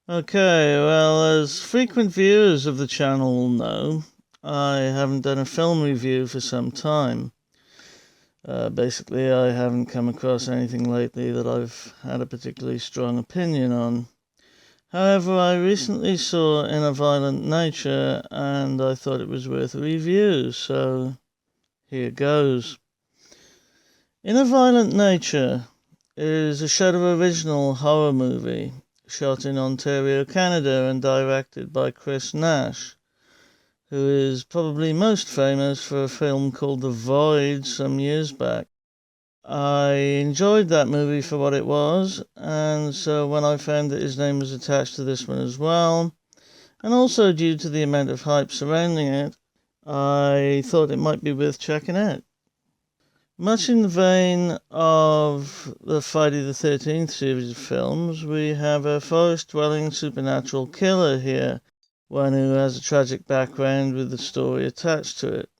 Okay, well, as frequent viewers of the channel will know, I haven't done a film review for some time. Basically, I haven't come across anything lately that I've had a particularly strong opinion on. However, I recently saw In a Violent Nature and I thought it was worth a review, so here goes. In a Violent Nature is a Shudder original horror movie shot in Ontario, Canada and directed by Chris Nash, who is probably most famous for a film called The Void some years back. I enjoyed that movie for what it was, and so when I found that his name was attached to this one as well, and also due to the amount of hype surrounding it, I thought it might be worth checking out. Much in the vein of the Friday the 13th series of films, we have a forest-dwelling supernatural killer here, one who has a tragic background with the story attached to it.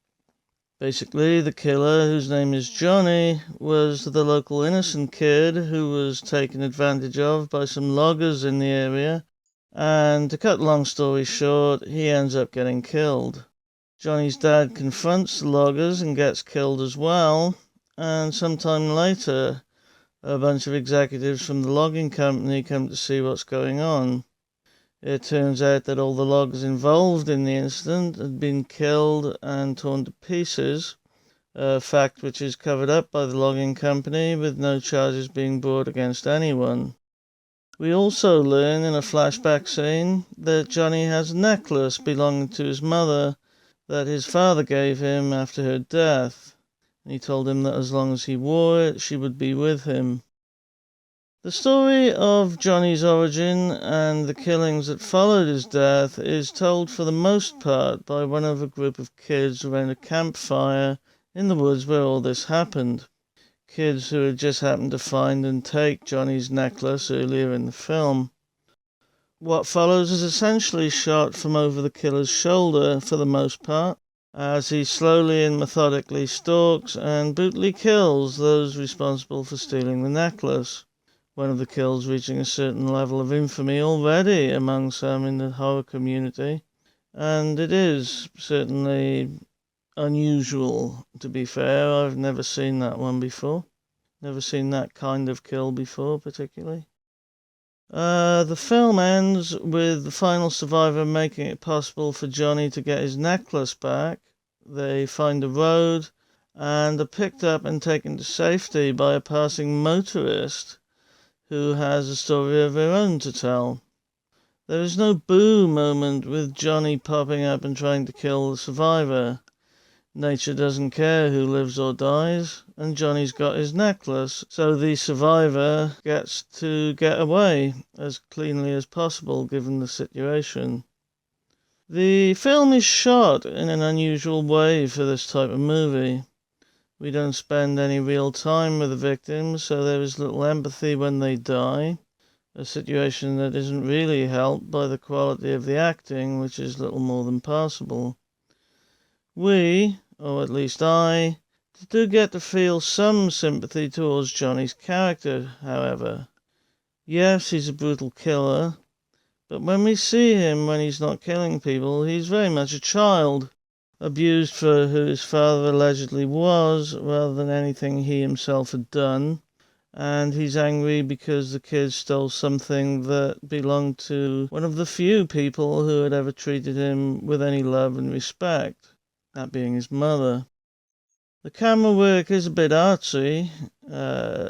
Basically, the killer, whose name is Johnny, was the local innocent kid who was taken advantage of by some loggers in the area, and to cut a long story short, he ends up getting killed. Johnny's dad confronts the loggers and gets killed as well, and sometime later, a bunch of executives from the logging company come to see what's going on. It turns out that all the loggers involved in the incident had been killed and torn to pieces, a fact which is covered up by the logging company with no charges being brought against anyone. We also learn in a flashback scene that Johnny has a necklace belonging to his mother that his father gave him after her death. He told him that as long as he wore it, she would be with him. The story of Johnny's origin and the killings that followed his death is told for the most part by one of a group of kids around a campfire in the woods where all this happened. Kids who had just happened to find and take Johnny's necklace earlier in the film. What follows is essentially shot from over the killer's shoulder for the most part, as he slowly and methodically stalks and brutally kills those responsible for stealing the necklace, one of the kills reaching a certain level of infamy already among some in the horror community, and it is certainly unusual, to be fair. I've never seen that one before. Never seen that kind of kill before, particularly. The film ends with the final survivor making it possible for Johnny to get his necklace back. They find a road and are picked up and taken to safety by a passing motorist who has a story of her own to tell. There is no boo moment with Johnny popping up and trying to kill the survivor. Nature doesn't care who lives or dies, and Johnny's got his necklace, so the survivor gets to get away as cleanly as possible given the situation. The film is shot in an unusual way for this type of movie. We don't spend any real time with the victims, so there is little empathy when they die, a situation that isn't really helped by the quality of the acting, which is little more than passable. We, or at least I, do get to feel some sympathy towards Johnny's character, however. Yes, he's a brutal killer, but when we see him when he's not killing people, he's very much a child, abused for who his father allegedly was, rather than anything he himself had done, and he's angry because the kid stole something that belonged to one of the few people who had ever treated him with any love and respect, that being his mother. The camera work is a bit artsy,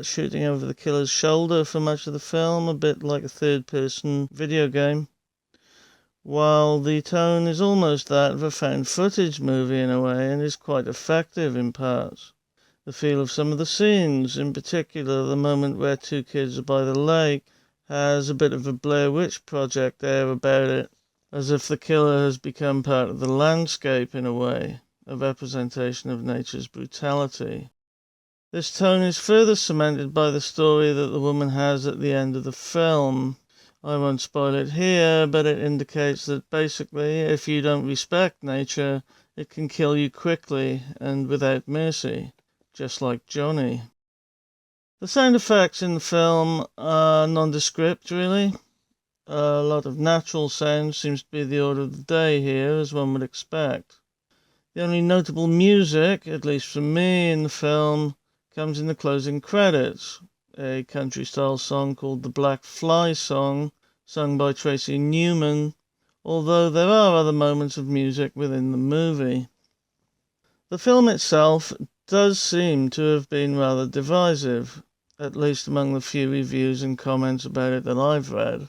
shooting over the killer's shoulder for much of the film, a bit like a third-person video game, while the tone is almost that of a found footage movie in a way and is quite effective in parts. The feel of some of the scenes, in particular the moment where two kids are by the lake, has a bit of a Blair Witch Project air about it, as if the killer has become part of the landscape in a way, a representation of nature's brutality. This tone is further cemented by the story that the woman has at the end of the film. I won't spoil it here, but it indicates that basically, if you don't respect nature, it can kill you quickly and without mercy, just like Johnny. The sound effects in the film are nondescript, really. A lot of natural sound seems to be the order of the day here, as one would expect. The only notable music, at least for me, in the film comes in the closing credits, a country-style song called the Black Fly Song, sung by Tracy Newman, although there are other moments of music within the movie. The film itself does seem to have been rather divisive, at least among the few reviews and comments about it that I've read.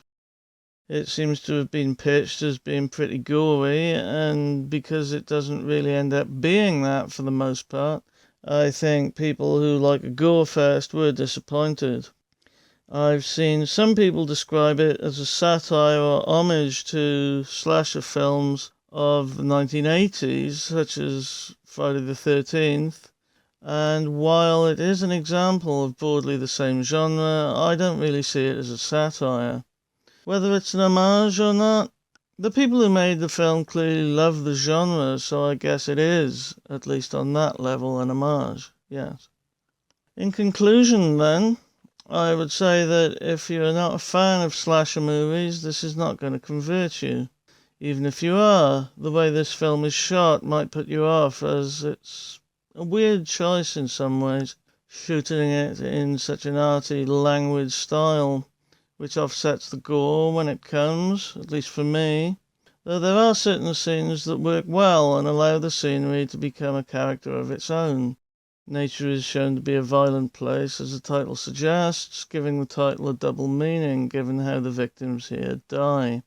It seems to have been pitched as being pretty gory, and because it doesn't really end up being that for the most part, I think people who like a gore fest were disappointed. I've seen some people describe it as a satire or homage to slasher films of the 1980s, such as Friday the 13th, and while it is an example of broadly the same genre, I don't really see it as a satire. Whether it's an homage or not, the people who made the film clearly love the genre, so I guess it is, at least on that level, an homage, yes. In conclusion, then, I would say that if you're not a fan of slasher movies, this is not going to convert you. Even if you are, the way this film is shot might put you off, as it's a weird choice in some ways, shooting it in such an arty, languid style, which offsets the gore when it comes, at least for me, though there are certain scenes that work well and allow the scenery to become a character of its own. Nature is shown to be a violent place, as the title suggests, giving the title a double meaning given how the victims here die.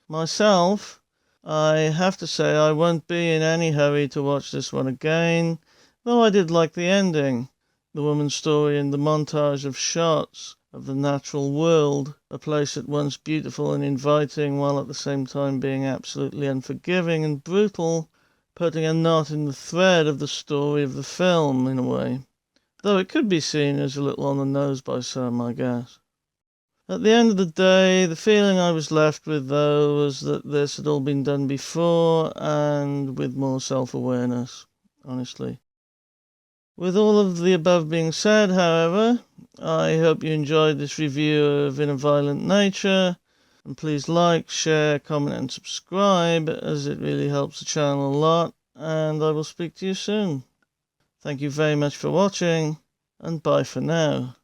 Myself, I have to say I won't be in any hurry to watch this one again, though I did like the ending, the woman's story and the montage of shots of the natural world, a place at once beautiful and inviting while at the same time being absolutely unforgiving and brutal, putting a knot in the thread of the story of the film in a way, though it could be seen as a little on the nose by some, I guess. At the end of the day, the feeling I was left with, though, was that this had all been done before and with more self-awareness, honestly. With all of the above being said, however, I hope you enjoyed this review of In a Violent Nature, and please like, share, comment and subscribe, as it really helps the channel a lot, and I will speak to you soon. Thank you very much for watching, and bye for now.